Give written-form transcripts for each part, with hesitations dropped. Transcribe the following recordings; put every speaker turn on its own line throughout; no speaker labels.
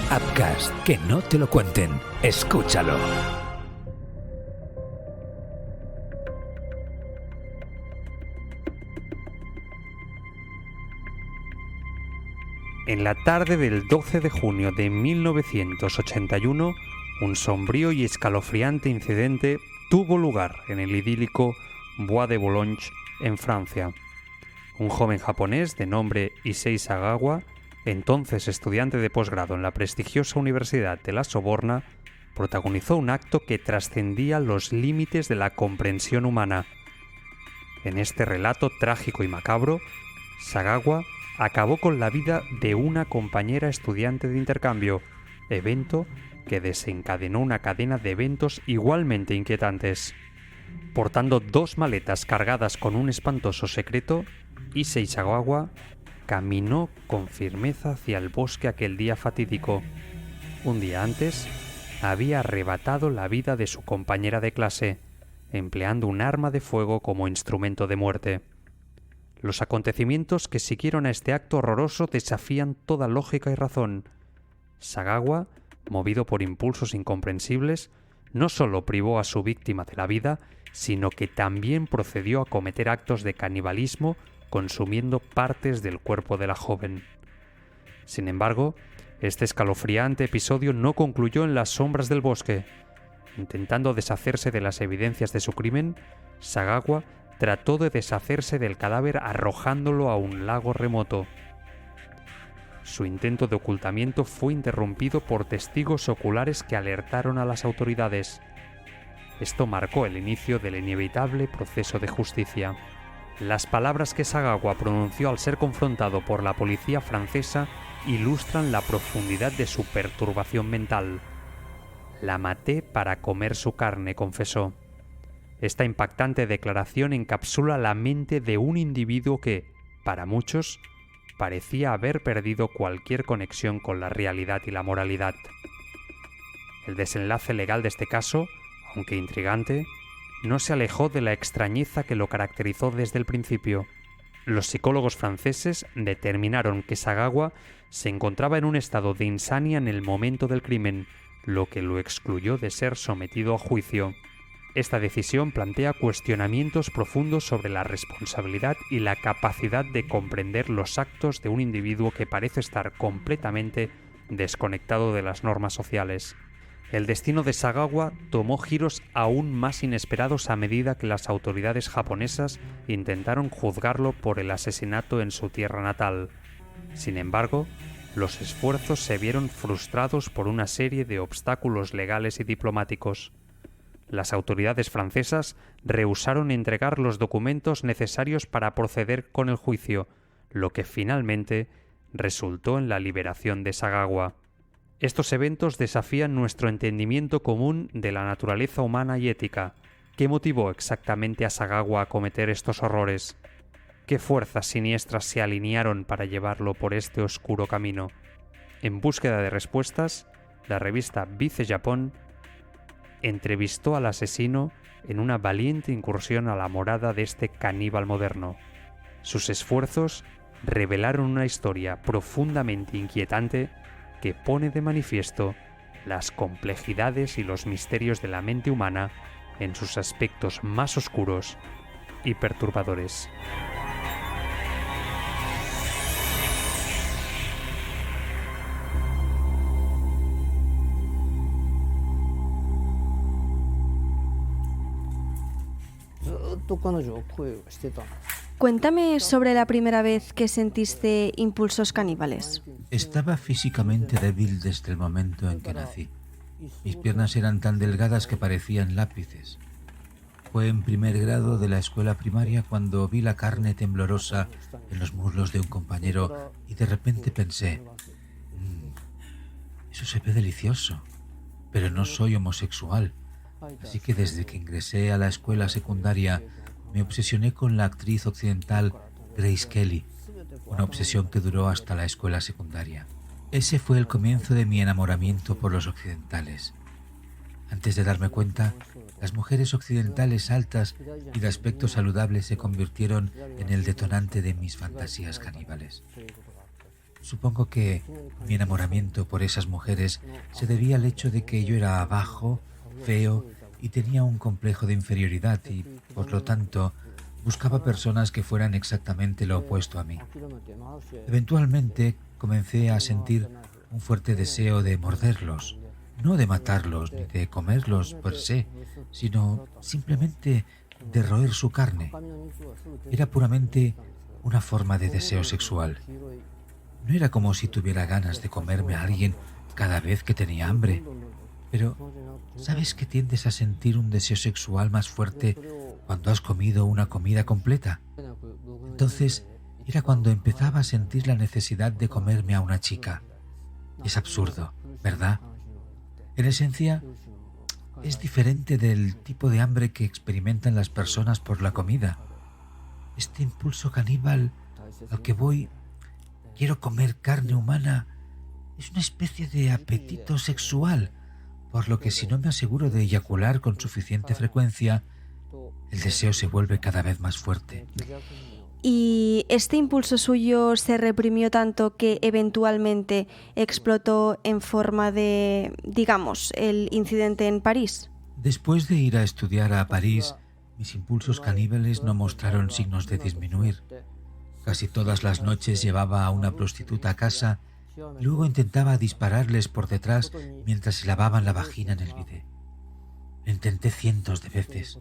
Upcast, que no te lo cuenten. Escúchalo.
En la tarde del 12 de junio de 1981, un sombrío y escalofriante incidente tuvo lugar en el idílico Bois de Boulogne, en Francia. Un joven japonés de nombre Issei Sagawa, entonces estudiante de posgrado en la prestigiosa Universidad de la Sorbona, protagonizó un acto que trascendía los límites de la comprensión humana. En este relato trágico y macabro, Sagawa acabó con la vida de una compañera estudiante de intercambio, evento que desencadenó una cadena de eventos igualmente inquietantes. Portando 2 maletas cargadas con un espantoso secreto, Issei Sagawa caminó con firmeza hacia el bosque aquel día fatídico. Un día antes, había arrebatado la vida de su compañera de clase, empleando un arma de fuego como instrumento de muerte. Los acontecimientos que siguieron a este acto horroroso desafían toda lógica y razón. Sagawa, movido por impulsos incomprensibles, no solo privó a su víctima de la vida, sino que también procedió a cometer actos de canibalismo consumiendo partes del cuerpo de la joven. Sin embargo, este escalofriante episodio no concluyó en las sombras del bosque. Intentando deshacerse de las evidencias de su crimen, Sagawa trató de deshacerse del cadáver arrojándolo a un lago remoto. Su intento de ocultamiento fue interrumpido por testigos oculares que alertaron a las autoridades. Esto marcó el inicio del inevitable proceso de justicia. Las palabras que Sagawa pronunció al ser confrontado por la policía francesa ilustran la profundidad de su perturbación mental. «La maté para comer su carne», confesó. Esta impactante declaración encapsula la mente de un individuo que, para muchos, parecía haber perdido cualquier conexión con la realidad y la moralidad. El desenlace legal de este caso, aunque intrigante, no se alejó de la extrañeza que lo caracterizó desde el principio. Los psicólogos franceses determinaron que Sagawa se encontraba en un estado de insania en el momento del crimen, lo que lo excluyó de ser sometido a juicio. Esta decisión plantea cuestionamientos profundos sobre la responsabilidad y la capacidad de comprender los actos de un individuo que parece estar completamente desconectado de las normas sociales. El destino de Sagawa tomó giros aún más inesperados a medida que las autoridades japonesas intentaron juzgarlo por el asesinato en su tierra natal. Sin embargo, los esfuerzos se vieron frustrados por una serie de obstáculos legales y diplomáticos. Las autoridades francesas rehusaron entregar los documentos necesarios para proceder con el juicio, lo que finalmente resultó en la liberación de Sagawa. Estos eventos desafían nuestro entendimiento común de la naturaleza humana y ética. ¿Qué motivó exactamente a Sagawa a cometer estos horrores? ¿Qué fuerzas siniestras se alinearon para llevarlo por este oscuro camino? En búsqueda de respuestas, la revista Vice Japón entrevistó al asesino en una valiente incursión a la morada de este caníbal moderno. Sus esfuerzos revelaron una historia profundamente inquietante que pone de manifiesto las complejidades y los misterios de la mente humana en sus aspectos más oscuros y perturbadores.
Cuéntame sobre la primera vez que sentiste impulsos caníbales.
Estaba físicamente débil desde el momento en que nací. Mis piernas eran tan delgadas que parecían lápices. Fue en primer grado de la escuela primaria cuando vi la carne temblorosa en los muslos de un compañero y de repente pensé, eso se ve delicioso, pero no soy homosexual. Así que desde que ingresé a la escuela secundaria me obsesioné con la actriz occidental Grace Kelly, una obsesión que duró hasta la escuela secundaria. Ese fue el comienzo de mi enamoramiento por los occidentales. Antes de darme cuenta, las mujeres occidentales altas y de aspecto saludable se convirtieron en el detonante de mis fantasías caníbales. Supongo que mi enamoramiento por esas mujeres se debía al hecho de que yo era bajo, feo y tenía un complejo de inferioridad y, por lo tanto, buscaba personas que fueran exactamente lo opuesto a mí. Eventualmente comencé a sentir un fuerte deseo de morderlos, no de matarlos ni de comerlos per se, sino simplemente de roer su carne. Era puramente una forma de deseo sexual. No era como si tuviera ganas de comerme a alguien cada vez que tenía hambre, pero ¿sabes que tiendes a sentir un deseo sexual más fuerte cuando has comido una comida completa? Entonces era cuando empezaba a sentir la necesidad de comerme a una chica. Es absurdo, ¿verdad? En esencia, es diferente del tipo de hambre que experimentan las personas por la comida. Este impulso caníbal al que voy, quiero comer carne humana, es una especie de apetito sexual, por lo que si no me aseguro de eyacular con suficiente frecuencia, el deseo se vuelve cada vez más fuerte.
¿Y este impulso suyo se reprimió tanto que eventualmente explotó en forma de, digamos, el incidente en París?
Después de ir a estudiar a París, mis impulsos caníbales no mostraron signos de disminuir. Casi todas las noches llevaba a una prostituta a casa y luego intentaba dispararles por detrás mientras se lavaban la vagina en el bidé. Lo intenté cientos de veces,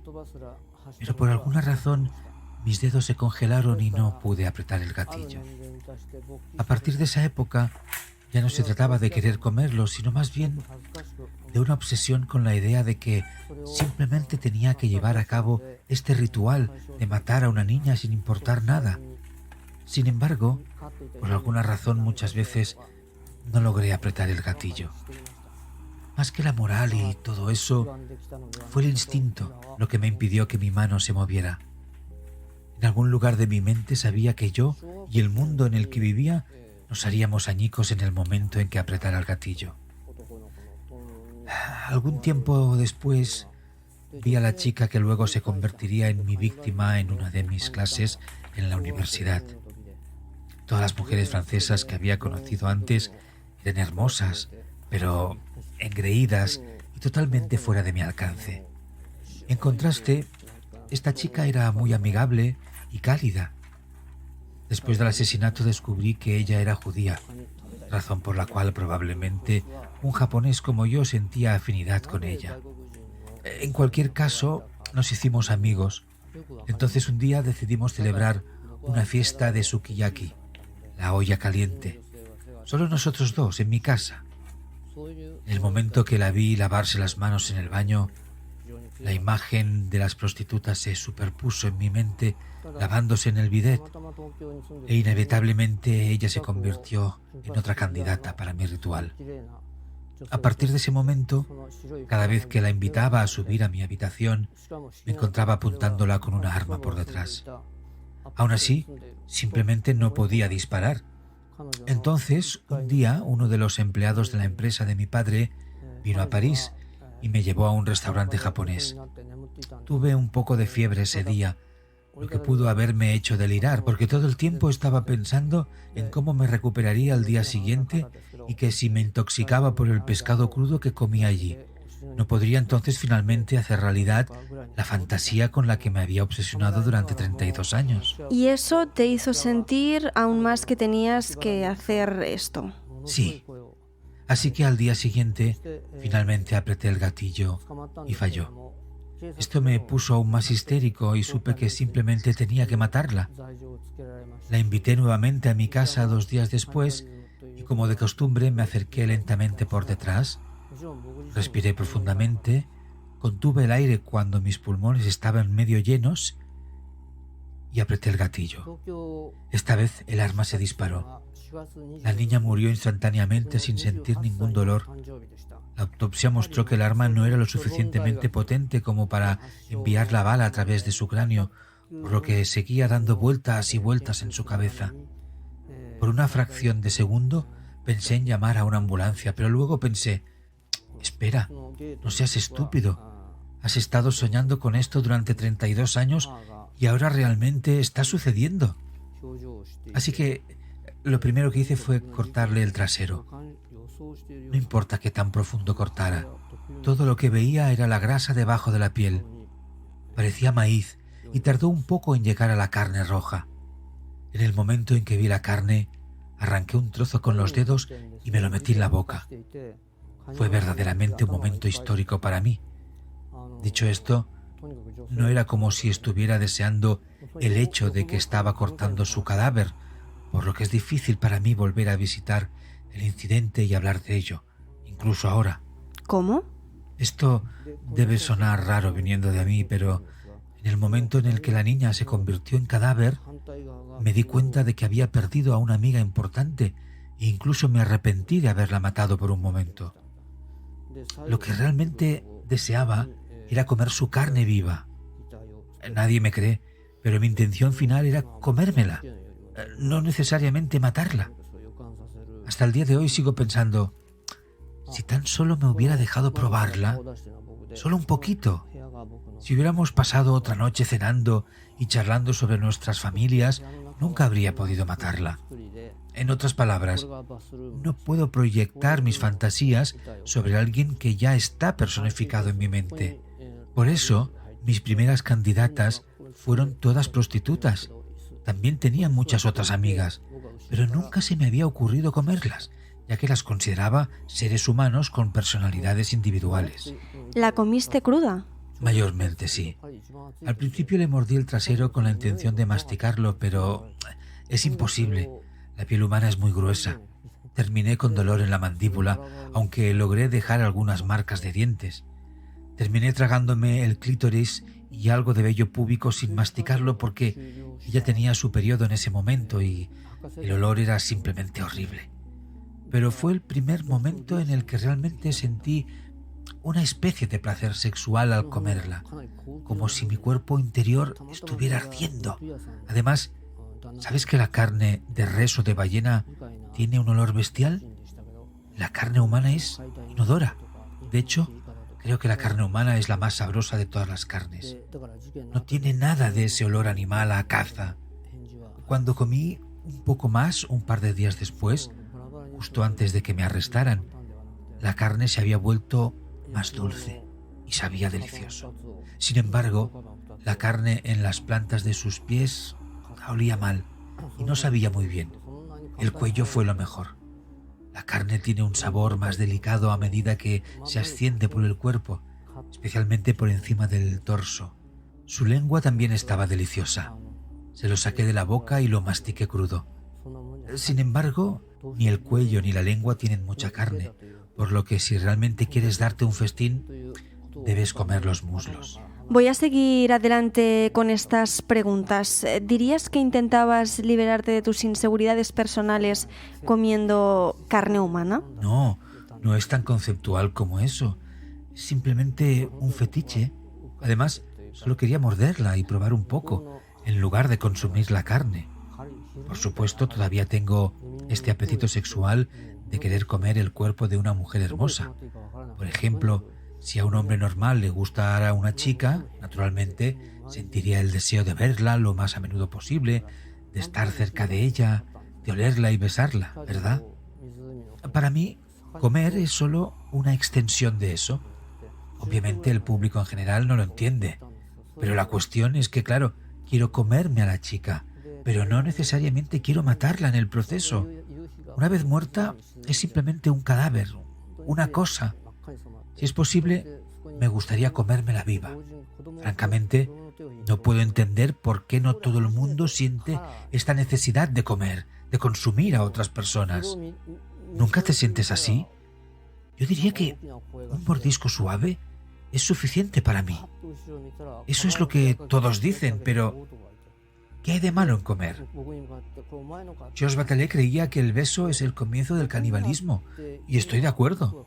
pero por alguna razón mis dedos se congelaron y no pude apretar el gatillo. A partir de esa época ya no se trataba de querer comerlos, sino más bien de una obsesión con la idea de que simplemente tenía que llevar a cabo este ritual de matar a una niña sin importar nada. Sin embargo, por alguna razón muchas veces no logré apretar el gatillo. Más que la moral y todo eso, fue el instinto lo que me impidió que mi mano se moviera. En algún lugar de mi mente sabía que yo y el mundo en el que vivía nos haríamos añicos en el momento en que apretara el gatillo. Algún tiempo después vi a la chica que luego se convertiría en mi víctima en una de mis clases en la universidad. Todas las mujeres francesas que había conocido antes eran hermosas, pero engreídas y totalmente fuera de mi alcance. En contraste, esta chica era muy amigable y cálida. Después del asesinato descubrí que ella era judía, razón por la cual probablemente un japonés como yo sentía afinidad con ella. En cualquier caso, nos hicimos amigos. Entonces un día decidimos celebrar una fiesta de sukiyaki, la olla caliente. Solo nosotros dos, en mi casa. En el momento que la vi lavarse las manos en el baño, la imagen de las prostitutas se superpuso en mi mente lavándose en el bidet e inevitablemente ella se convirtió en otra candidata para mi ritual. A partir de ese momento, cada vez que la invitaba a subir a mi habitación, me encontraba apuntándola con una arma por detrás. Aún así, simplemente no podía disparar. Entonces, un día, uno de los empleados de la empresa de mi padre vino a París y me llevó a un restaurante japonés. Tuve un poco de fiebre ese día, lo que pudo haberme hecho delirar, porque todo el tiempo estaba pensando en cómo me recuperaría al día siguiente y que si me intoxicaba por el pescado crudo que comía allí, no podría entonces finalmente hacer realidad la fantasía con la que me había obsesionado durante 32 años.
¿Y eso te hizo sentir aún más que tenías que hacer esto?
Sí. Así que al día siguiente finalmente apreté el gatillo y falló. Esto me puso aún más histérico y supe que simplemente tenía que matarla. La invité nuevamente a mi casa 2 días después y, como de costumbre, me acerqué lentamente por detrás. Respiré profundamente, contuve el aire cuando mis pulmones estaban medio llenos y apreté el gatillo. Esta vez el arma se disparó. La niña murió instantáneamente sin sentir ningún dolor. La autopsia mostró que el arma no era lo suficientemente potente como para enviar la bala a través de su cráneo, por lo que seguía dando vueltas y vueltas en su cabeza. Por una fracción de segundo pensé en llamar a una ambulancia, pero luego pensé: espera, no seas estúpido. Has estado soñando con esto durante 32 años y ahora realmente está sucediendo. Así que Lo primero que hice fue cortarle el trasero. No importa qué tan profundo cortara, todo lo que veía era la grasa debajo de la piel. Parecía maíz y tardó un poco en llegar a la carne roja. En el momento en que vi la carne, arranqué un trozo con los dedos y me lo metí en la boca. Fue verdaderamente un momento histórico para mí. Dicho esto, no era como si estuviera deseando el hecho de que estaba cortando su cadáver, por lo que es difícil para mí volver a visitar el incidente y hablar de ello, incluso ahora.
¿Cómo?
Esto debe sonar raro viniendo de mí, pero en el momento en el que la niña se convirtió en cadáver, me di cuenta de que había perdido a una amiga importante e incluso me arrepentí de haberla matado por un momento. Lo que realmente deseaba era comer su carne viva. Nadie me cree, pero mi intención final era comérmela, no necesariamente matarla. Hasta el día de hoy sigo pensando, si tan solo me hubiera dejado probarla, solo un poquito. Si hubiéramos pasado otra noche cenando y charlando sobre nuestras familias, nunca habría podido matarla. En otras palabras, no puedo proyectar mis fantasías sobre alguien que ya está personificado en mi mente. Por eso, mis primeras candidatas fueron todas prostitutas. También tenía muchas otras amigas, pero nunca se me había ocurrido comerlas, ya que las consideraba seres humanos con personalidades individuales.
¿La comiste cruda?
Mayormente sí. Al principio le mordí el trasero con la intención de masticarlo, pero es imposible. La piel humana es muy gruesa. Terminé con dolor en la mandíbula, aunque logré dejar algunas marcas de dientes. Terminé tragándome el clítoris y algo de vello púbico sin masticarlo porque ella tenía su periodo en ese momento y el olor era simplemente horrible. Pero fue el primer momento en el que realmente sentí una especie de placer sexual al comerla, como si mi cuerpo interior estuviera ardiendo. Además, ¿sabes que la carne de res o de ballena tiene un olor bestial? La carne humana es inodora. De hecho, creo que la carne humana es la más sabrosa de todas las carnes. No tiene nada de ese olor animal a caza. Cuando comí un poco más, un par de días después, justo antes de que me arrestaran, la carne se había vuelto más dulce y sabía delicioso. Sin embargo, la carne en las plantas de sus pies olía mal y no sabía muy bien. El cuello fue lo mejor. La carne tiene un sabor más delicado a medida que se asciende por el cuerpo, especialmente por encima del torso. Su lengua también estaba deliciosa. Se lo saqué de la boca y lo mastiqué crudo. Sin embargo, ni el cuello ni la lengua tienen mucha carne, por lo que si realmente quieres darte un festín, debes comer los muslos.
Voy a seguir adelante con estas preguntas. ¿Dirías que intentabas liberarte de tus inseguridades personales comiendo carne humana?
No, no es tan conceptual como eso. Es simplemente un fetiche. Además, solo quería morderla y probar un poco, en lugar de consumir la carne. Por supuesto, todavía tengo este apetito sexual de querer comer el cuerpo de una mujer hermosa. Por ejemplo, si a un hombre normal le gustara una chica, naturalmente sentiría el deseo de verla lo más a menudo posible, de estar cerca de ella, de olerla y besarla, ¿verdad? Para mí, comer es solo una extensión de eso. Obviamente el público en general no lo entiende, pero la cuestión es que, claro, quiero comerme a la chica, pero no necesariamente quiero matarla en el proceso. Una vez muerta, es simplemente un cadáver, una cosa. Si es posible, me gustaría comérmela viva. Francamente, no puedo entender por qué no todo el mundo siente esta necesidad de comer, de consumir a otras personas. ¿Nunca te sientes así? Yo diría que un mordisco suave es suficiente para mí. Eso es lo que todos dicen, pero ¿qué hay de malo en comer? Georges Bataille creía que el beso es el comienzo del canibalismo, y estoy de acuerdo.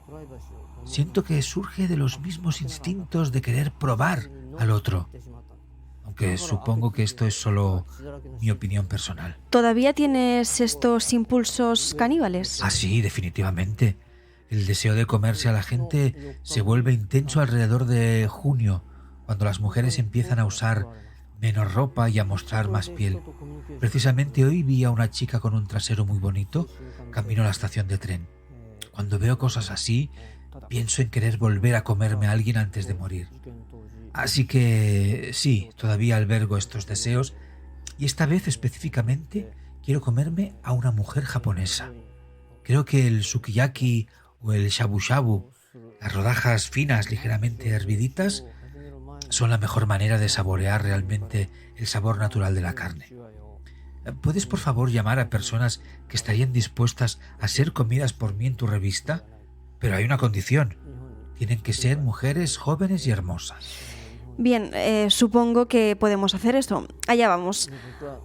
Siento que surge de los mismos instintos de querer probar al otro, aunque supongo que esto es solo mi opinión personal.
¿Todavía tienes estos impulsos caníbales?
Ah, sí, definitivamente. El deseo de comerse a la gente se vuelve intenso alrededor de junio, cuando las mujeres empiezan a usar menos ropa y a mostrar más piel. Precisamente hoy vi a una chica con un trasero muy bonito camino a la estación de tren. Cuando veo cosas así, pienso en querer volver a comerme a alguien antes de morir. Así que sí, todavía albergo estos deseos y esta vez específicamente quiero comerme a una mujer japonesa. Creo que el sukiyaki o el shabu shabu, las rodajas finas ligeramente herviditas, son la mejor manera de saborear realmente el sabor natural de la carne. ¿Puedes por favor llamar a personas que estarían dispuestas a ser comidas por mí en tu revista? Pero hay una condición. Tienen que ser mujeres jóvenes y hermosas.
Bien, supongo que podemos hacer esto. Allá vamos.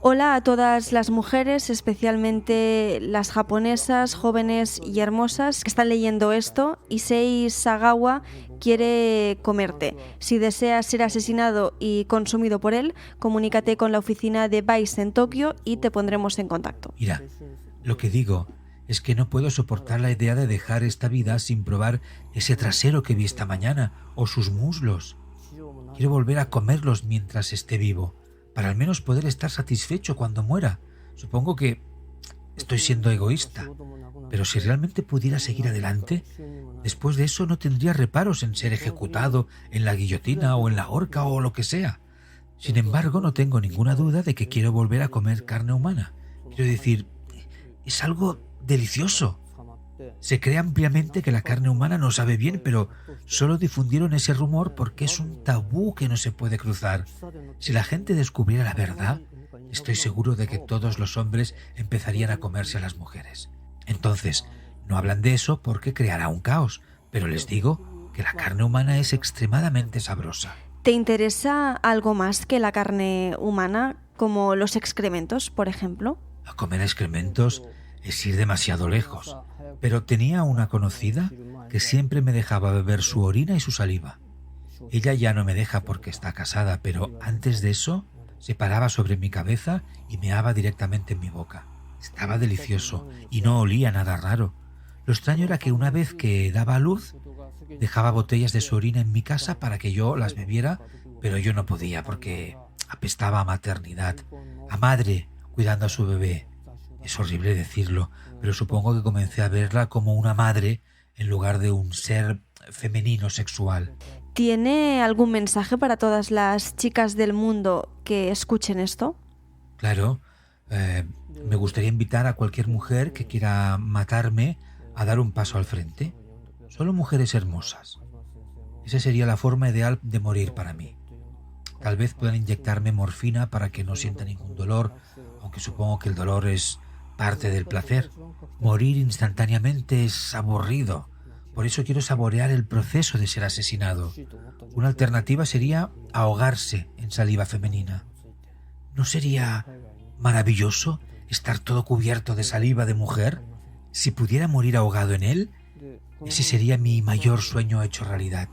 Hola a todas las mujeres, especialmente las japonesas, jóvenes y hermosas que están leyendo esto. Issei Sagawa quiere comerte. Si deseas ser asesinado y consumido por él, comunícate con la oficina de Vice en Tokio y te pondremos en contacto.
Mira, lo que digo es que no puedo soportar la idea de dejar esta vida sin probar ese trasero que vi esta mañana o sus muslos. Quiero volver a comerlos mientras esté vivo, para al menos poder estar satisfecho cuando muera. Supongo que estoy siendo egoísta, pero si realmente pudiera seguir adelante, después de eso no tendría reparos en ser ejecutado en la guillotina o en la horca o lo que sea. Sin embargo, no tengo ninguna duda de que quiero volver a comer carne humana. Quiero decir, es algo delicioso. Se cree ampliamente que la carne humana no sabe bien, pero solo difundieron ese rumor porque es un tabú que no se puede cruzar. Si la gente descubriera la verdad, estoy seguro de que todos los hombres empezarían a comerse a las mujeres. Entonces, no hablan de eso porque creará un caos, pero les digo que la carne humana es extremadamente sabrosa.
¿Te interesa algo más que la carne humana, como los excrementos, por ejemplo?
A comer excrementos es ir demasiado lejos. Pero tenía una conocida que siempre me dejaba beber su orina y su saliva. Ella ya no me deja porque está casada, pero antes de eso se paraba sobre mi cabeza y meaba directamente en mi boca. Estaba delicioso y no olía nada raro. Lo extraño era que una vez que daba a luz, dejaba botellas de su orina en mi casa para que yo las bebiera, pero yo no podía porque apestaba a maternidad, a madre cuidando a su bebé. Es horrible decirlo, pero supongo que comencé a verla como una madre en lugar de un ser femenino sexual.
¿Tiene algún mensaje para todas las chicas del mundo que escuchen esto?
Claro, me gustaría invitar a cualquier mujer que quiera matarme a dar un paso al frente. Solo mujeres hermosas. Esa sería la forma ideal de morir para mí. Tal vez puedan inyectarme morfina para que no sienta ningún dolor, aunque supongo que el dolor es parte del placer. Morir instantáneamente es aburrido. Por eso quiero saborear el proceso de ser asesinado. Una alternativa sería ahogarse en saliva femenina. ¿No sería maravilloso estar todo cubierto de saliva de mujer? Si pudiera morir ahogado en él, ese sería mi mayor sueño hecho realidad.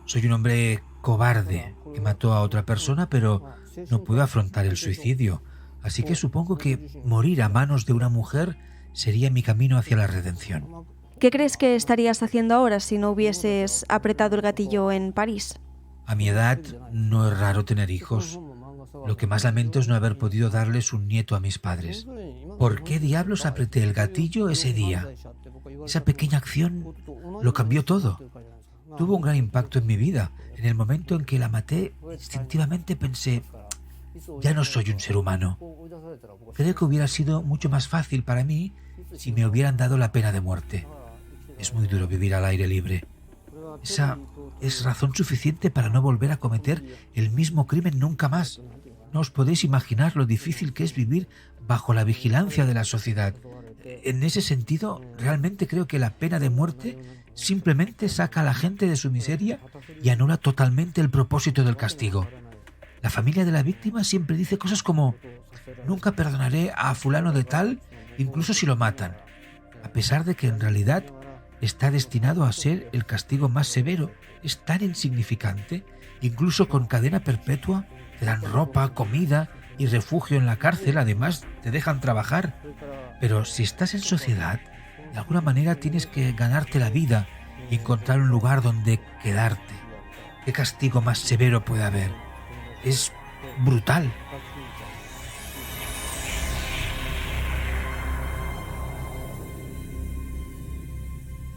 Soy un hombre cobarde que mató a otra persona, pero no puedo afrontar el suicidio. Así que supongo que morir a manos de una mujer sería mi camino hacia la redención.
¿Qué crees que estarías haciendo ahora si no hubieses apretado el gatillo en París?
A mi edad no es raro tener hijos. Lo que más lamento es no haber podido darles un nieto a mis padres. ¿Por qué diablos apreté el gatillo ese día? Esa pequeña acción lo cambió todo. Tuvo un gran impacto en mi vida. En el momento en que la maté, instintivamente pensé, ya no soy un ser humano. Creo que hubiera sido mucho más fácil para mí si me hubieran dado la pena de muerte. Es muy duro vivir al aire libre. Esa es razón suficiente para no volver a cometer el mismo crimen nunca más. No os podéis imaginar lo difícil que es vivir bajo la vigilancia de la sociedad. En ese sentido, realmente creo que la pena de muerte simplemente saca a la gente de su miseria y anula totalmente el propósito del castigo. La familia de la víctima siempre dice cosas como: nunca perdonaré a fulano de tal, incluso si lo matan, a pesar de que en realidad está destinado a ser el castigo más severo. Es tan insignificante. Incluso con cadena perpetua te dan ropa, comida y refugio en la cárcel. Además te dejan trabajar. Pero si estás en sociedad, de alguna manera tienes que ganarte la vida y encontrar un lugar donde quedarte. ¿Qué castigo más severo puede haber? Es brutal.